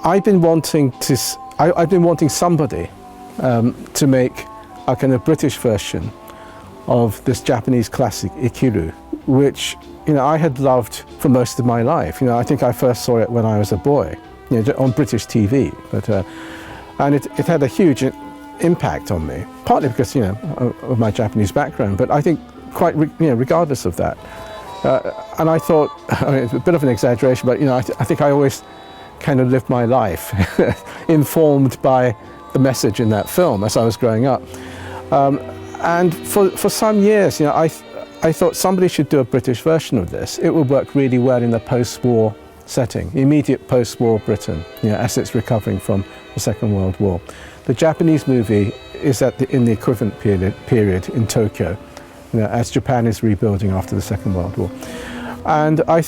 I've been wanting somebody to make a kind of British version of this Japanese classic Ikiru, which I had loved for most of my life. I think I first saw it when I was a boy, on British TV, and it had a huge impact on me, partly because of my Japanese background, but I think quite regardless of that. And I thought, it's a bit of an exaggeration, but I think I always kind of lived my life informed by the message in that film as I was growing up. And for some years, I thought somebody should do a British version of this. It would work really well in the post-war setting, immediate post-war Britain, as it's recovering from the Second World War. The Japanese movie is in the equivalent period in Tokyo, as Japan is rebuilding after the Second World War. And I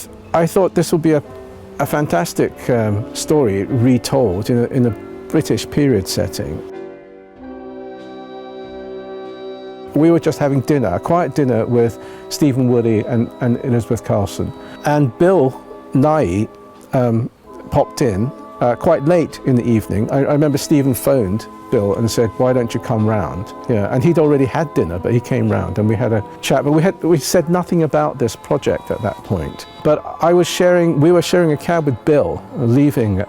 thought this would be a fantastic story retold in a British period setting. We were just having dinner, a quiet dinner with Stephen Woolley and Elizabeth Carlson. And Bill Nighy popped in quite late in the evening. I remember Stephen phoned Bill and said, "Why don't you come round?" And he'd already had dinner, but he came round and we had a chat. But we said nothing about this project at that point. But we were sharing a cab with Bill, leaving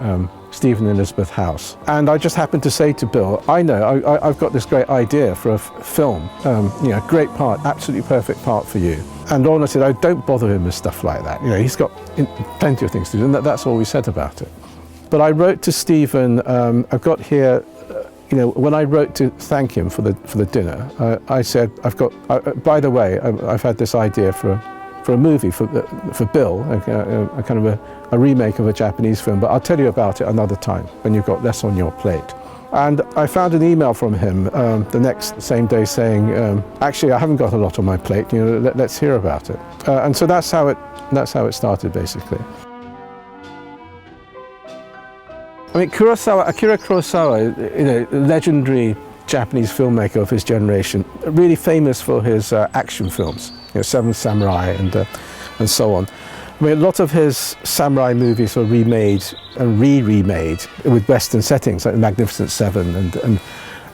Stephen and Elizabeth House. And I just happened to say to Bill, I've got this great idea for a film, great part, absolutely perfect part for you. And Lorna said, "Oh, don't bother him with stuff like that. He's got plenty of things to do," and that's all we said about it. But I wrote to Stephen, I've got here, when I wrote to thank him for the dinner, I said, by the way, I've had this idea for a movie for Bill, a kind of a remake of a Japanese film, but I'll tell you about it another time when you've got less on your plate. And I found an email from him the same day saying, actually, I haven't got a lot on my plate, let's hear about it. And so that's how it started, basically. I mean, Akira Kurosawa, legendary Japanese filmmaker of his generation, really famous for his action films, Seven Samurai and so on. I mean, a lot of his samurai movies were remade and remade with Western settings, like The Magnificent Seven,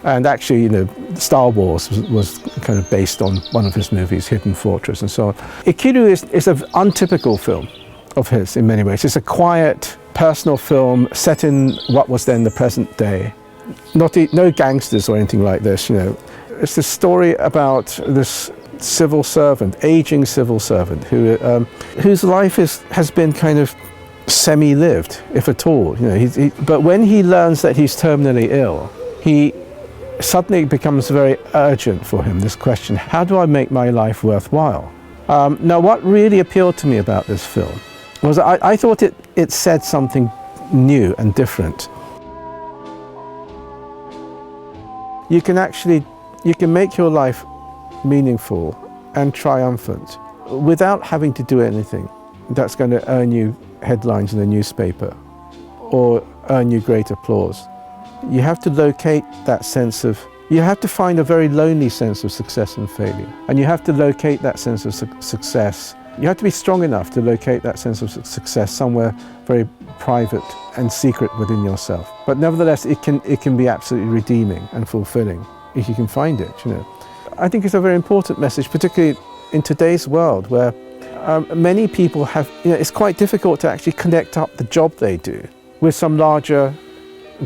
and actually, Star Wars was kind of based on one of his movies, Hidden Fortress, and so on. Ikiru is an untypical film of his in many ways. It's a quiet, personal film set in what was then the present day. No gangsters or anything like this. It's the story about this aging civil servant whose life has been kind of semi-lived, if at all. But when he learns that he's terminally ill, he suddenly becomes very urgent for him, this question: how do I make my life worthwhile? Now, what really appealed to me about this film was I thought it said something new and different. You can make your life meaningful and triumphant without having to do anything that's going to earn you headlines in a newspaper or earn you great applause. You have to locate that you have to find a very lonely sense of success and failure. And you have to locate that sense of success. You have to be strong enough to locate that sense of success somewhere very private and secret within yourself. But nevertheless, it can be absolutely redeeming and fulfilling if you can find it. I think it's a very important message, particularly in today's world where many people have, it's quite difficult to actually connect up the job they do with some larger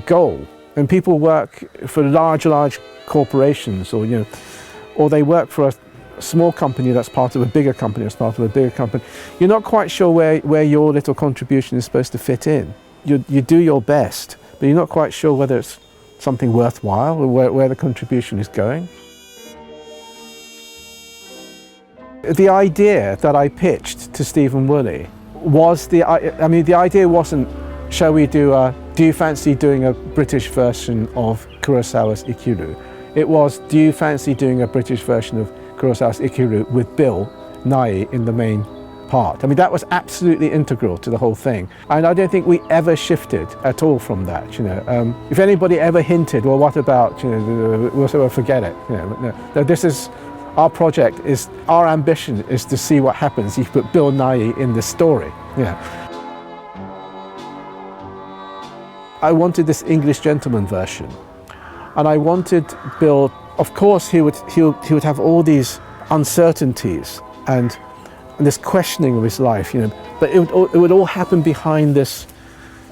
goal. And people work for large corporations, or they work for a small company that's part of a bigger company, that's part of a bigger company. You're not quite sure where your little contribution is supposed to fit in. You do your best, but you're not quite sure whether it's something worthwhile or where the contribution is going. The idea that I pitched to Stephen Woolley was the idea wasn't, do you fancy doing a British version of Kurosawa's Ikiru? It was, do you fancy doing a British version of Kurosawa's Ikiru with Bill Nighy in the main part? I mean, that was absolutely integral to the whole thing. And I don't think we ever shifted at all from that, If anybody ever hinted, well, what about, we'll forget it, No, this is, our project is, our ambition is to see what happens if you put Bill Nighy in this story, I wanted this English gentleman version, and I wanted Bill. Of course, he would have all these uncertainties and this questioning of his life, but it would all happen behind this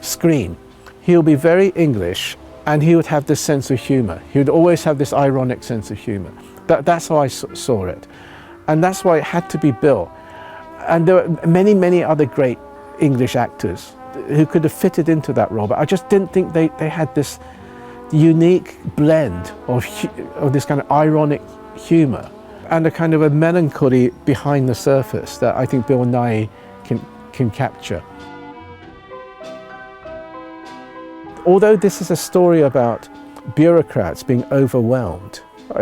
screen. He'll be very English, and he would have this sense of humour. He would always have this ironic sense of humour. That's how I saw it, and that's why it had to be Bill. And there were many, many other great English actors who could have fitted into that role, but I just didn't think they had this unique blend of this kind of ironic humour and a kind of a melancholy behind the surface that I think Bill Nighy can capture. Although this is a story about bureaucrats being overwhelmed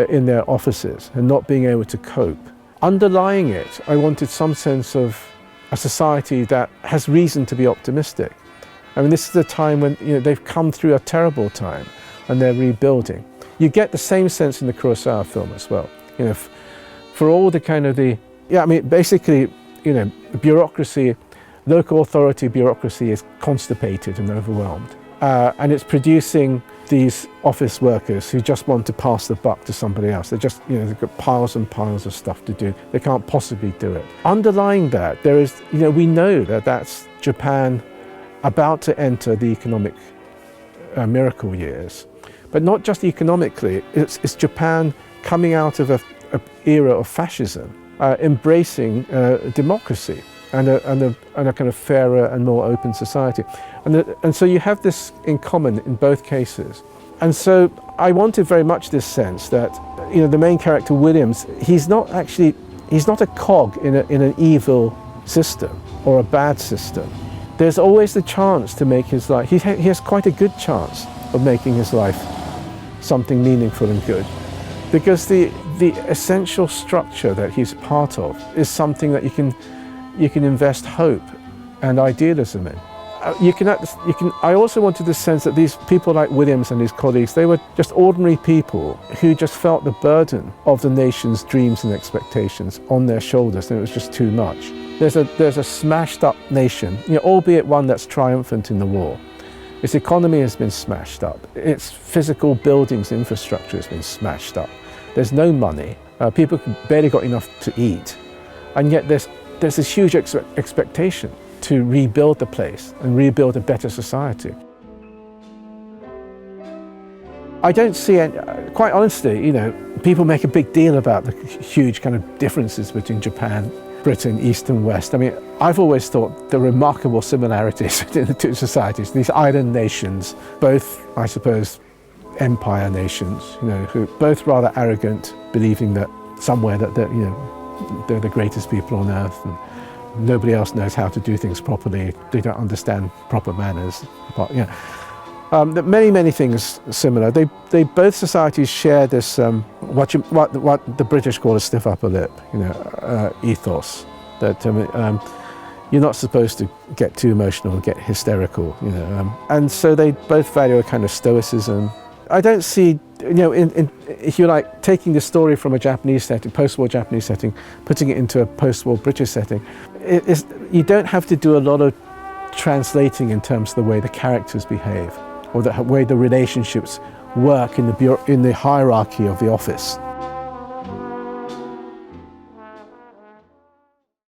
in their offices and not being able to cope, underlying it, I wanted some sense of a society that has reason to be optimistic. I mean, this is a time when they've come through a terrible time and they're rebuilding. You get the same sense in the Kurosawa film as well. For all the kind of basically, bureaucracy, local authority bureaucracy is constipated and overwhelmed. And it's producing these office workers who just want to pass the buck to somebody else. They've got piles and piles of stuff to do. They can't possibly do it. Underlying that, there is, we know that that's Japan about to enter the economic miracle years. But not just economically, it's Japan coming out of an era of fascism, embracing democracy and a kind of fairer and more open society. And so you have this in common in both cases. And so I wanted very much this sense that, the main character, Williams, he's not a cog in an evil system or a bad system. There's always the chance to make his life, he has quite a good chance of making his life something meaningful and good. Because the essential structure that he's part of is something that you can invest hope and idealism in. I also wanted the sense that these people like Williams and his colleagues, they were just ordinary people who just felt the burden of the nation's dreams and expectations on their shoulders, and it was just too much. There's a smashed up nation, albeit one that's triumphant in the war. Its economy has been smashed up. Its physical buildings, infrastructure has been smashed up. There's no money. People barely got enough to eat. And yet there's this huge expectation to rebuild the place and rebuild a better society. I don't see any, quite honestly, people make a big deal about the huge kind of differences between Japan, Britain, East and West. I mean, I've always thought the remarkable similarities between the two societies, these island nations, both, I suppose, empire nations, who are both rather arrogant, believing that somewhere that they're the greatest people on earth and nobody else knows how to do things properly. They don't understand proper manners. Many things similar. They both societies share this what the British call a stiff upper lip, ethos. That you're not supposed to get too emotional, get hysterical, and so they both value a kind of stoicism. I don't see, if you like, taking the story from a Japanese setting, post-war Japanese setting, putting it into a post-war British setting. You don't have to do a lot of translating in terms of the way the characters behave or the way the relationships work in the hierarchy of the office.